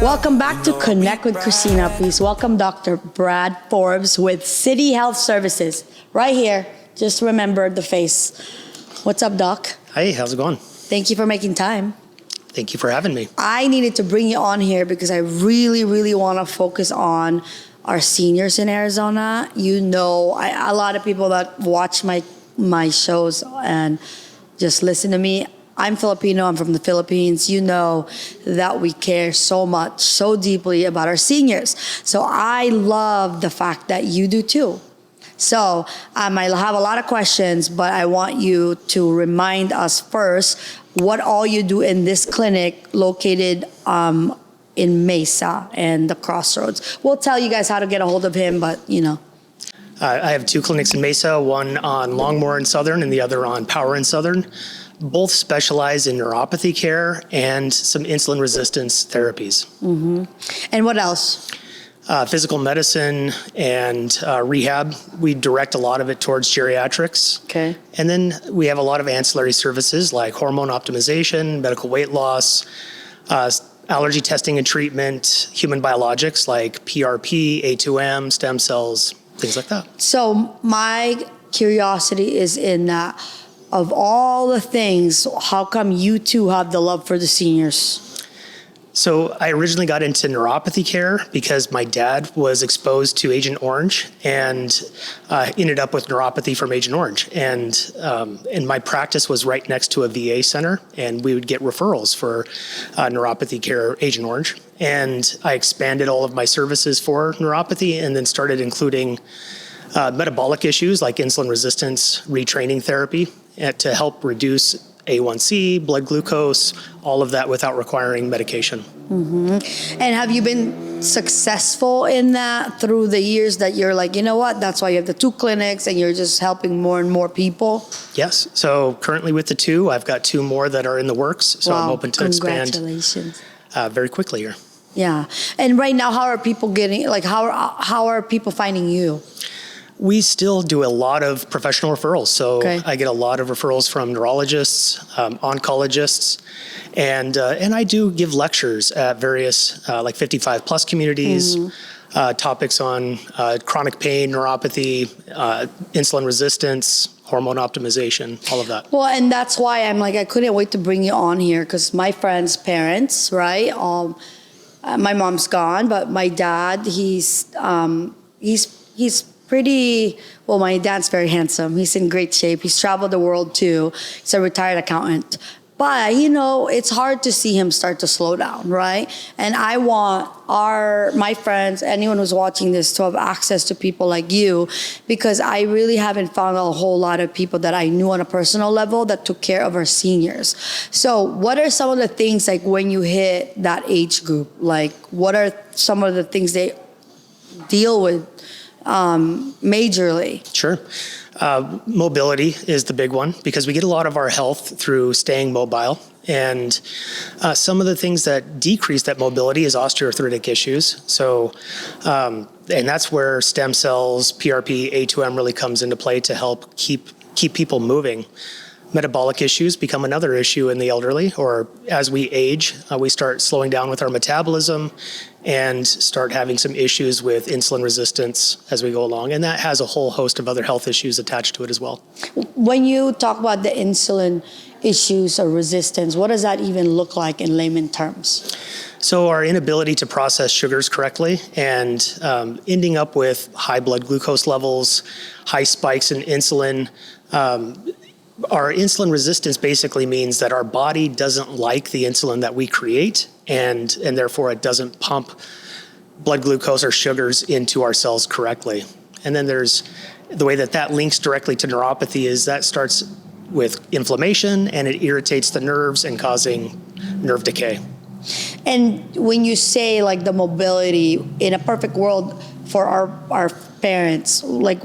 Welcome back to Connect with Christina. Please welcome Dr. Brad Forbes with City Health Services. Right here. Just remember the face. What's up, Doc? Hey, how's it going? Thank you for making time. Thank you for having me. I needed to bring you on here because I really, really want to focus on our seniors in Arizona. You know, a lot of people that watch my shows and just listen to me. I'm Filipino, I'm from the Philippines. You know that we care so much, so deeply about our seniors. So I love the fact that you do too. So I have a lot of questions, but I want you to remind us first what all you do in this clinic located in Mesa and the Crossroads. We'll tell you guys how to get a hold of him, but you know. I have two clinics in Mesa, one on Longmore and Southern and the other on Power and Southern. Both specialize in neuropathy care and some insulin resistance therapies. Mm-hmm. And what else? Physical medicine and rehab. We direct a lot of it towards geriatrics. Okay. And then we have a lot of ancillary services like hormone optimization, medical weight loss, allergy testing and treatment, human biologics like PRP, A2M, stem cells, things like that. So my curiosity is in that. Of all the things, how come you two have the love for the seniors? So I originally got into neuropathy care because my dad was exposed to Agent Orange and ended up with neuropathy from Agent Orange. And my practice was right next to a VA center, and we would get referrals for neuropathy care, Agent Orange. And I expanded all of my services for neuropathy and then started including metabolic issues like insulin resistance, retraining therapy to help reduce A1C, blood glucose, all of that without requiring medication. Mm-hmm. And have you been successful in that through the years that you're like, you know what, that's why you have the two clinics and you're just helping more and more people? Yes. So currently with the two, I've got two more that are in the works. So wow. I'm hoping to expand very quickly here. Yeah. And right now, how are people getting, like, how are people finding you? We still do a lot of professional referrals. So okay. I get a lot of referrals from neurologists, oncologists, and I do give lectures at various like 55 plus communities, topics on chronic pain, neuropathy, insulin resistance, hormone optimization, all of that. Well, and that's why I'm like, I couldn't wait to bring you on here because my friend's parents, right? My mom's gone, but my dad, he's pretty, well, my dad's very handsome. He's in great shape. He's traveled the world too. He's a retired accountant. But, you know, it's hard to see him start to slow down, right? And I want my friends, anyone who's watching this, to have access to people like you, because I really haven't found a whole lot of people that I knew on a personal level that took care of our seniors. So what are some of the things, like when you hit that age group, like what are some of the things they deal with majorly? Sure. Mobility is the big one because we get a lot of our health through staying mobile. And some of the things that decrease that mobility is osteoarthritic issues. So, and that's where stem cells, PRP, A2M really comes into play to help keep people moving. Metabolic issues become another issue in the elderly, or as we age, we start slowing down with our metabolism and start having some issues with insulin resistance as we go along. And that has a whole host of other health issues attached to it as well. When you talk about the insulin issues or resistance, what does that even look like in layman terms? So our inability to process sugars correctly and ending up with high blood glucose levels, high spikes in insulin. Our insulin resistance basically means that our body doesn't like the insulin that we create, and therefore it doesn't pump blood glucose or sugars into our cells correctly. And then there's the way that links directly to neuropathy is that starts with inflammation and it irritates the nerves and causing nerve decay. And when you say like the mobility, in a perfect world for our parents, like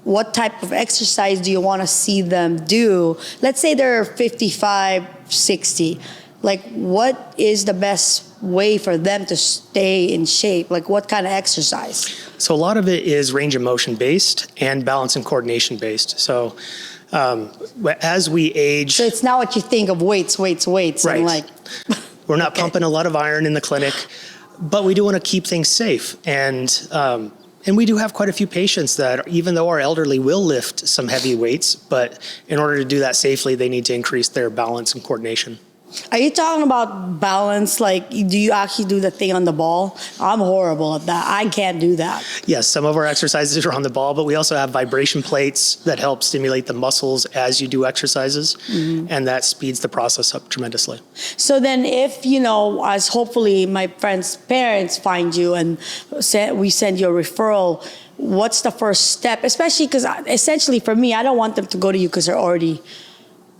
what type of exercise do you want to see them do? Let's say they're 55, 60. Like what is the best way for them to stay in shape? Like what kind of exercise? So a lot of it is range of motion based and balance and coordination based. So as we age... So it's not what you think of weights. Right. And like... We're not pumping a lot of iron in the clinic. but we do want to keep things safe. And we do have quite a few patients that, even though our elderly will lift some heavy weights, but in order to do that safely, they need to increase their balance and coordination. Are you talking about balance? Like, do you actually do the thing on the ball? I'm horrible at that. I can't do that. Yes, some of our exercises are on the ball, but we also have vibration plates that help stimulate the muscles as you do exercises, and that speeds the process up tremendously. So then if, as hopefully my friend's parents find you and we send you a referral, what's the first step? Especially because essentially for me, I don't want them to go to you because they're already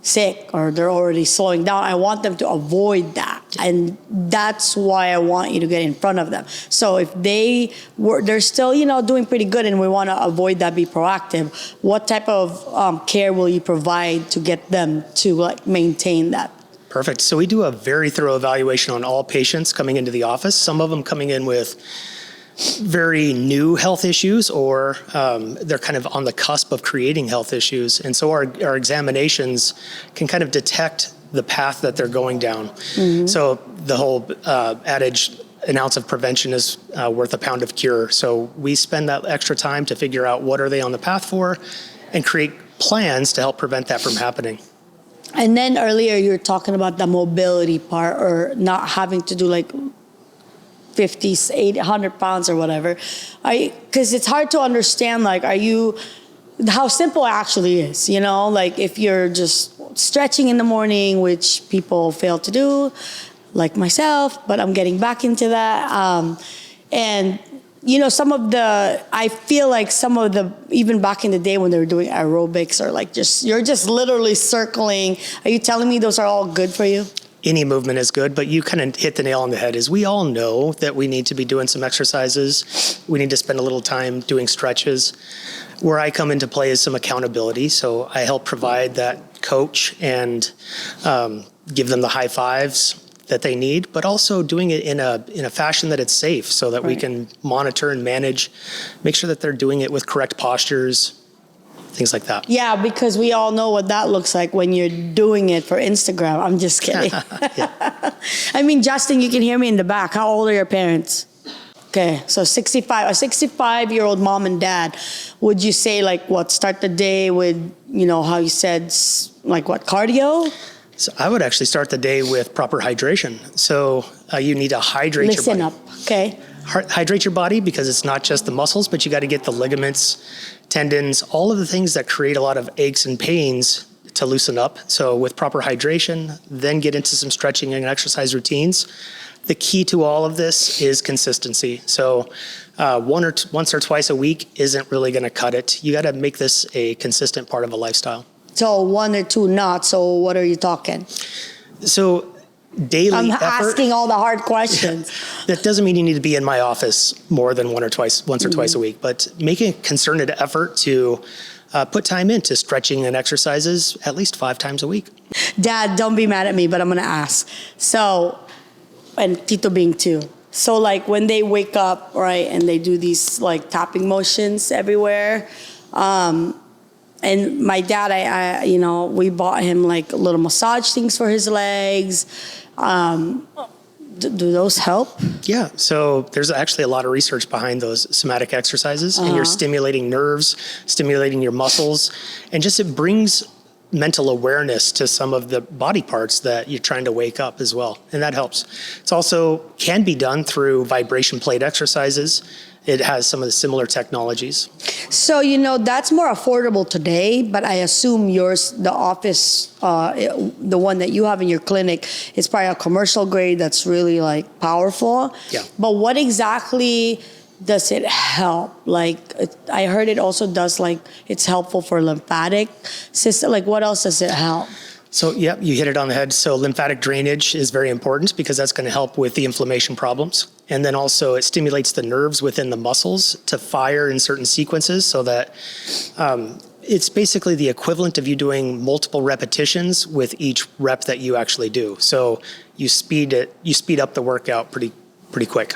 sick or they're already slowing down. I want them to avoid that. And that's why I want you to get in front of them. So if they're still, doing pretty good and we want to avoid that, be proactive, what type of care will you provide to get them to maintain that? Perfect. So we do a very thorough evaluation on all patients coming into the office. Some of them coming in with very new health issues, or they're kind of on the cusp of creating health issues. And so our examinations can kind of detect the path that they're going down. So the whole adage, an ounce of prevention is worth a pound of cure. So we spend that extra time to figure out what are they on the path for and create plans to help prevent that from happening. And then earlier you were talking about the mobility part, or not having to do 50, 800 pounds or whatever. Because it's hard to understand, how simple it actually is, if you're just stretching in the morning, which people fail to do, like myself, but I'm getting back into that. And, I feel like some of the, even back in the day when they were doing aerobics or you're just literally circling. Are you telling me those are all good for you? Any movement is good, but you kind of hit the nail on the head. Is we all know that we need to be doing some exercises. We need to spend a little time doing stretches. Where I come into play is some accountability. So I help provide that coach and give them the high fives that they need, but also doing it in a fashion that it's safe, so that we can monitor and manage, make sure that they're doing it with correct postures, things like that. Yeah, because we all know what that looks like when you're doing it for Instagram. I'm just kidding. I mean, Justin, you can hear me in the back. How old are your parents? Okay, so 65, a 65-year-old mom and dad. Would you say start the day with, how you said, cardio? So I would actually start the day with proper hydration. So you need to hydrate your body. Listen up, okay? Hydrate your body, because it's not just the muscles, but you got to get the ligaments, tendons, all of the things that create a lot of aches and pains to loosen up. So with proper hydration, then get into some stretching and exercise routines. The key to all of this is consistency. So once or twice a week isn't really going to cut it. You got to make this a consistent part of a lifestyle. So 1 or 2 not. So what are you talking? So daily I'm effort, asking all the hard questions. That doesn't mean you need to be in my office more than once or twice a week, but making a concerted effort to put time into stretching and exercises at least 5 times a week. Dad, don't be mad at me, but I'm going to ask. So, and Tito Bing too. So when they wake up, right, and they do these tapping motions everywhere, and my dad, we bought him little massage things for his legs. Do those help? Yeah, so there's actually a lot of research behind those somatic exercises, and you're stimulating nerves, stimulating your muscles, and just it brings mental awareness to some of the body parts that you're trying to wake up as well, and that helps. It's also can be done through vibration plate exercises. It has some of the similar technologies. So, that's more affordable today, but I assume yours, the office, the one that you have in your clinic, is probably a commercial grade that's really powerful. Yeah. But what exactly does it help? I heard it also does it's helpful for lymphatic system. What else does it help? So, yeah, you hit it on the head. So lymphatic drainage is very important, because that's going to help with the inflammation problems. And then also it stimulates the nerves within the muscles to fire in certain sequences, so that it's basically the equivalent of you doing multiple repetitions with each rep that you actually do. So you speed up the workout pretty quick.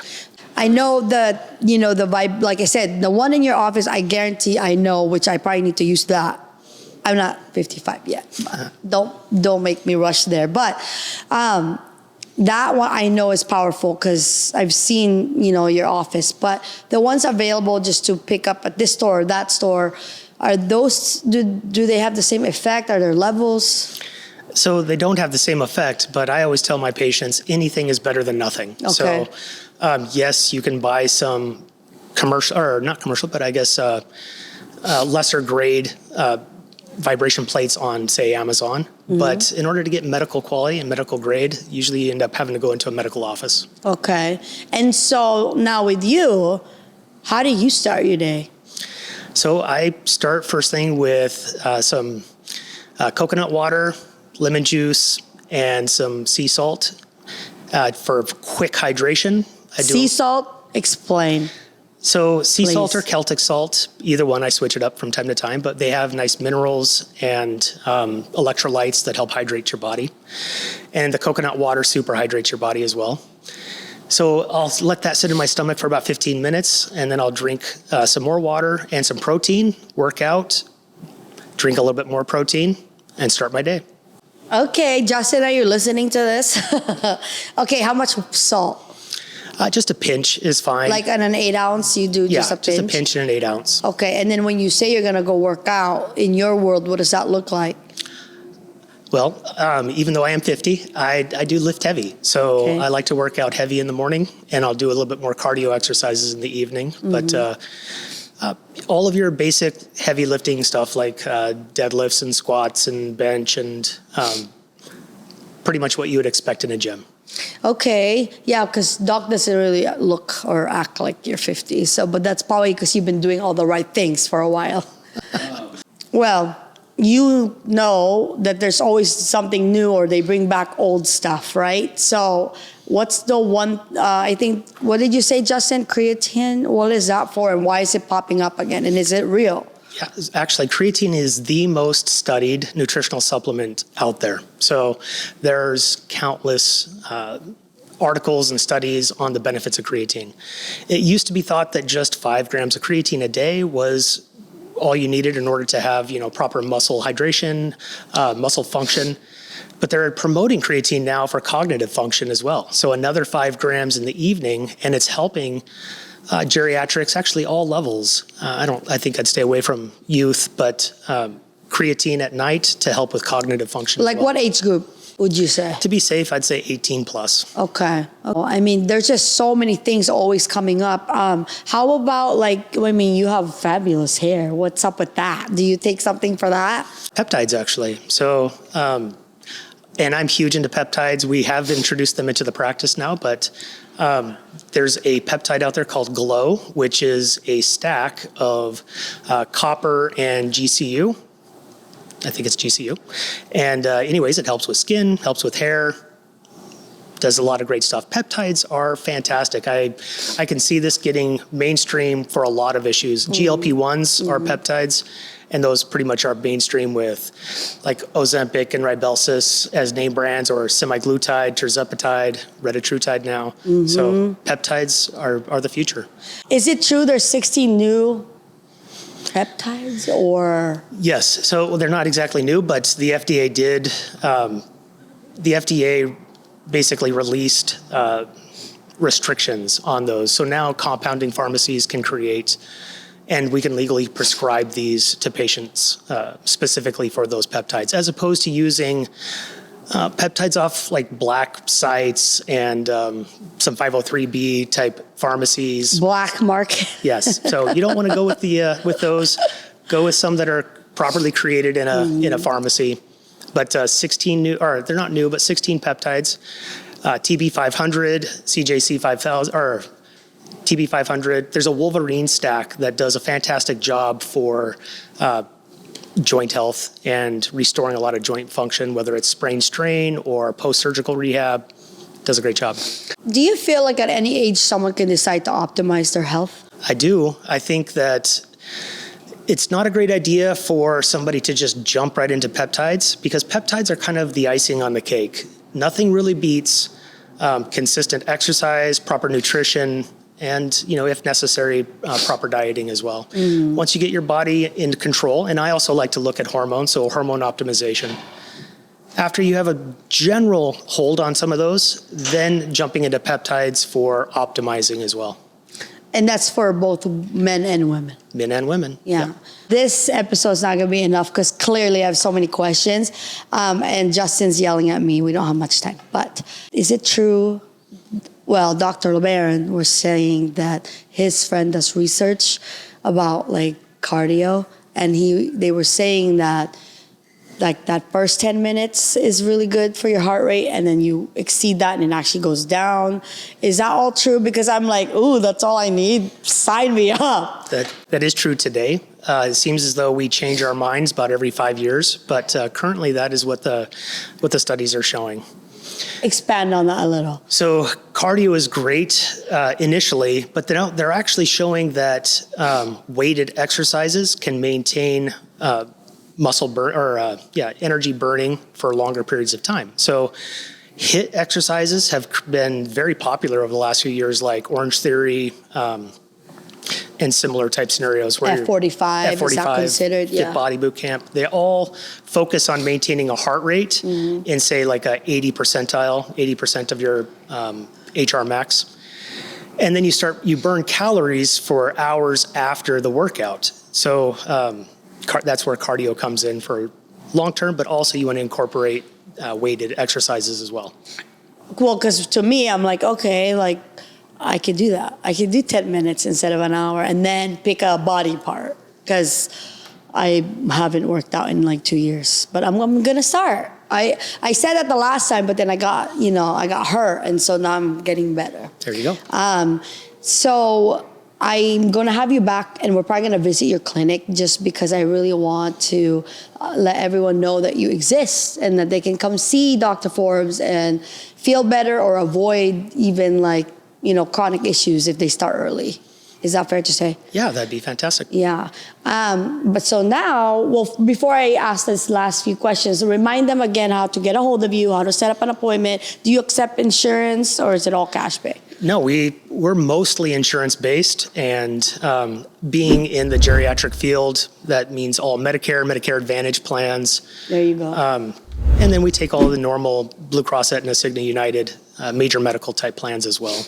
I know that, the vibe, like I said, the one in your office, I guarantee I know, which I probably need to use that. I'm not 55 yet. Don't make me rush there. But That one I know is powerful because I've seen, your office. But the ones available just to pick up at this store or that store, are those, do they have the same effect? Are there levels? So they don't have the same effect, but I always tell my patients anything is better than nothing. Okay. So yes, you can buy some commercial, or not commercial, but I guess lesser grade vibration plates on, say, Amazon. Mm-hmm. But in order to get medical quality and medical grade, usually you end up having to go into a medical office. Okay. And so now with you, how do you start your day? So I start first thing with some coconut water, lemon juice, and some sea salt for quick hydration. Sea salt, explain. So sea Please. salt or Celtic salt, either one, I switch it up from time to time, but they have nice minerals and electrolytes that help hydrate your body. And the coconut water super hydrates your body as well. So I'll let that sit in my stomach for about 15 minutes, and then I'll drink some more water and some protein, work out, drink a little bit more protein, and start my day. Okay, Justin, are you listening to this? Okay, how much salt? Just a pinch is fine. Like in an 8 ounce, you do just a pinch? Yeah, just a pinch in an 8 ounce. Okay, and then when you say you're going to go work out, in your world, what does that look like? Well, even though I am 50, I do lift heavy. So okay. I like to work out heavy in the morning, and I'll do a little bit more cardio exercises in the evening. Mm-hmm. But all of your basic heavy lifting stuff like deadlifts and squats and bench and pretty much what you would expect in a gym. Okay, yeah, because Doc doesn't really look or act like you're 50. So, but that's probably because you've been doing all the right things for a while. Well, you know that there's always something new or they bring back old stuff, right? So what's the one, I think, what did you say, Justin? Creatine? What is that for and why is it popping up again? And is it real? Yeah, actually, creatine is the most studied nutritional supplement out there. So there's countless articles and studies on the benefits of creatine. It used to be thought that just 5 grams of creatine a day was all you needed in order to have, proper muscle hydration, muscle function. But they're promoting creatine now for cognitive function as well. So another 5 grams in the evening, and it's helping geriatrics, actually all levels. I think I'd stay away from youth, but creatine at night to help with cognitive function. Like what age group would you say? To be safe, I'd say 18 plus. Okay. I mean, there's just so many things always coming up. How about you have fabulous hair. What's up with that? Do you take something for that? Peptides, actually. So, and I'm huge into peptides. We have introduced them into the practice now, but there's a peptide out there called Glow, which is a stack of copper and GCU. I think it's GCU. And anyways, it helps with skin, helps with hair, does a lot of great stuff. Peptides are fantastic. I can see this getting mainstream for a lot of issues. GLP-1s are peptides, and those pretty much are mainstream with like Ozempic and Rybelsus as name brands, or semaglutide, tirzepatide, retatrutide now. Mm-hmm. So peptides are the future. Is it true there's 16 new peptides or? Yes. So they're not exactly new, but the FDA did. The FDA basically released restrictions on those. So now compounding pharmacies can create, and we can legally prescribe these to patients specifically for those peptides, as opposed to using peptides off like black sites and some 503B type pharmacies. Black market. Yes. So you don't want to go with with those. Go with some that are properly created in a pharmacy. But 16 new, or they're not new, but 16 peptides. TB500, CJC5000, or TB500. There's a Wolverine stack that does a fantastic job for joint health and restoring a lot of joint function, whether it's sprain strain or post-surgical rehab. Does a great job. Do you feel like at any age someone can decide to optimize their health? I do. I think that it's not a great idea for somebody to just jump right into peptides, because peptides are kind of the icing on the cake. Nothing really beats consistent exercise, proper nutrition, and, if necessary, proper dieting as well. Once you get your body in control, and I also like to look at hormones, so hormone optimization. After you have a general hold on some of those, then jumping into peptides for optimizing as well. And that's for both men and women. Men and women. Yeah. This episode's not going to be enough because clearly I have so many questions. And Justin's yelling at me. We don't have much time. But is it true? Well, Dr. LeBaron was saying that his friend does research about like cardio. And they were saying that like that first 10 minutes is really good for your heart rate, and then you exceed that and it actually goes down. Is that all true? Because I'm like, ooh, that's all I need. Sign me up. That is true today. It seems as though we change our minds about every 5 years, but currently that is what the studies are showing. Expand on that a little. So cardio is great initially, but they're actually showing that weighted exercises can maintain muscle burn or energy burning for longer periods of time. So HIIT exercises have been very popular over the last few years, like Orange Theory and similar type scenarios. Where F45 is that considered? Fit Body Boot Camp. They all focus on maintaining a heart rate in, say, like a 80 percentile, 80% of your HR max. And then you burn calories for hours after the workout. So that's where cardio comes in for long term, but also you want to incorporate weighted exercises as well. Well, because to me, I'm like, okay, like I could do that. I could do 10 minutes instead of an hour and then pick a body part because I haven't worked out in like 2 years, but I'm going to start. I said that the last time, but then I got hurt. And so now I'm getting better. There you go. So I'm going to have you back, and we're probably going to visit your clinic just because I really want to let everyone know that you exist and that they can come see Dr. Forbes and feel better or avoid even like, chronic issues if they start early. Is that fair to say? Yeah, that'd be fantastic. Yeah. But so now, before I ask this last few questions, remind them again how to get a hold of you, how to set up an appointment. Do you accept insurance or is it all cash pay? No, we're mostly insurance-based, and being in the geriatric field, that means all Medicare Advantage plans. There you go. And then we take all the normal Blue Cross, Aetna, Cigna, United, major medical type plans as well.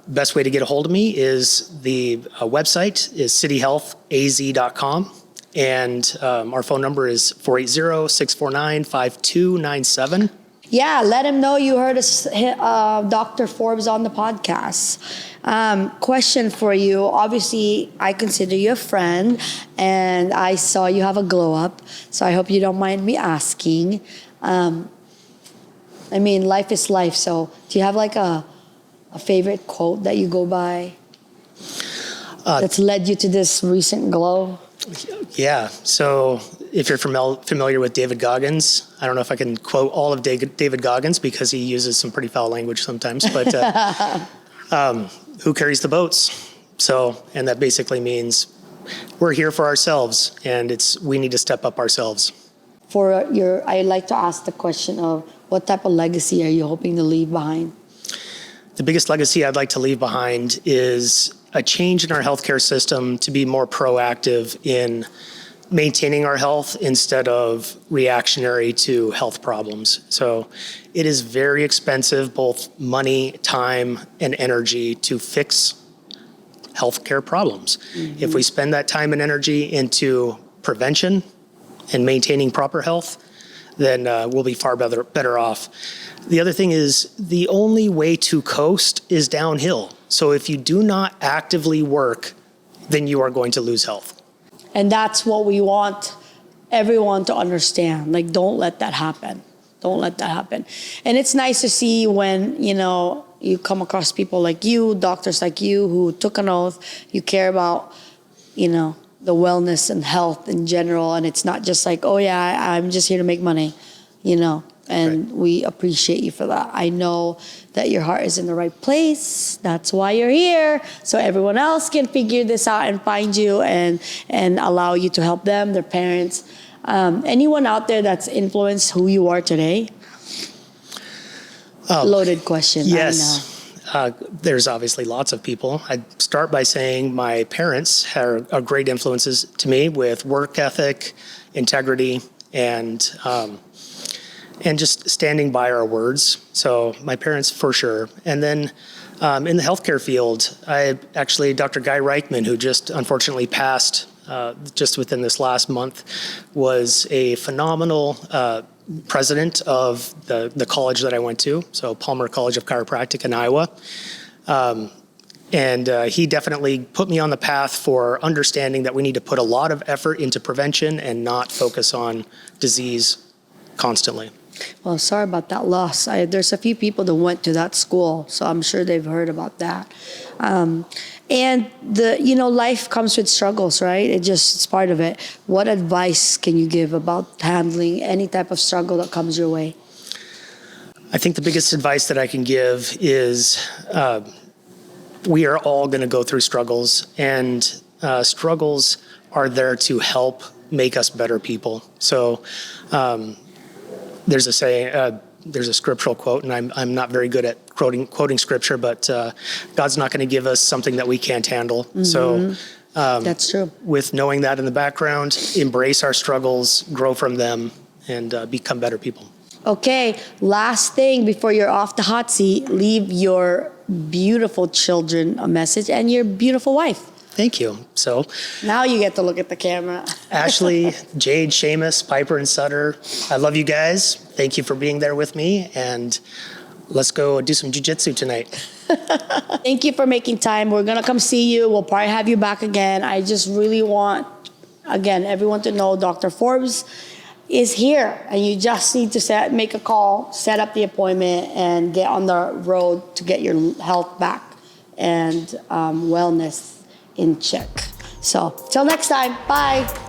Best way to get a hold of me is the website is cityhealthaz.com, and our phone number is 480-649-5297. Yeah, let him know you heard Dr. Forbes on the podcast. Question for you. Obviously, I consider you a friend, and I saw you have a glow up, so I hope you don't mind me asking. Life is life, so do you have like a favorite quote that you go by that's led you to this recent glow? Yeah, so if you're familiar with David Goggins, I don't know if I can quote all of David Goggins because he uses some pretty foul language sometimes, but who carries the boats? So, and that basically means we're here for ourselves, and we need to step up ourselves. I like to ask the question of what type of legacy are you hoping to leave behind? The biggest legacy I'd like to leave behind is a change in our healthcare system to be more proactive in maintaining our health instead of reactionary to health problems. So it is very expensive, both money, time, and energy to fix healthcare problems. Mm-hmm. If we spend that time and energy into prevention and maintaining proper health, then we'll be far better off. The other thing is the only way to coast is downhill. So if you do not actively work, then you are going to lose health. And that's what we want everyone to understand. Like, don't let that happen. Don't let that happen. And it's nice to see when, you come across people like you, doctors like you, who took an oath. You care about, the wellness and health in general. And it's not just like, oh, yeah, I'm just here to make money, And right. We appreciate you for that. I know that your heart is in the right place. That's why you're here. So everyone else can figure this out and find you and allow you to help them, their parents. Anyone out there that's influenced who you are today? Loaded question. Yes. There's obviously lots of people. I'd start by saying my parents are great influences to me with work ethic, integrity, and and just standing by our words. So my parents for sure. And then in the healthcare field, Dr. Guy Reichman, who just unfortunately passed just within this last month, was a phenomenal president of the college that I went to, so Palmer College of Chiropractic in Iowa. And he definitely put me on the path for understanding that we need to put a lot of effort into prevention and not focus on disease constantly. Well, sorry about that loss. There's a few people that went to that school, so I'm sure they've heard about that. And life comes with struggles, right? It's part of it. What advice can you give about handling any type of struggle that comes your way? I think the biggest advice that I can give is we are all going to go through struggles, and struggles are there to help make us better people. So there's a saying, there's a scriptural quote, and I'm not very good at quoting scripture, but God's not going to give us something that we can't handle. Mm-hmm. So that's true. With knowing that in the background, embrace our struggles, grow from them, and become better people. Okay, last thing before you're off the hot seat, leave your beautiful children a message and your beautiful wife. Thank you. So now you get to look at the camera. Ashley, Jade, Seamus, Piper, and Sutter, I love you guys. Thank you for being there with me, and let's go do some jiu-jitsu tonight. Thank you for making time. We're going to come see you. We'll probably have you back again. I just really want, again, everyone to know Dr. Forbes is here, and you just need to make a call, set up the appointment, and get on the road to get your health back and wellness in check. So till next time, bye.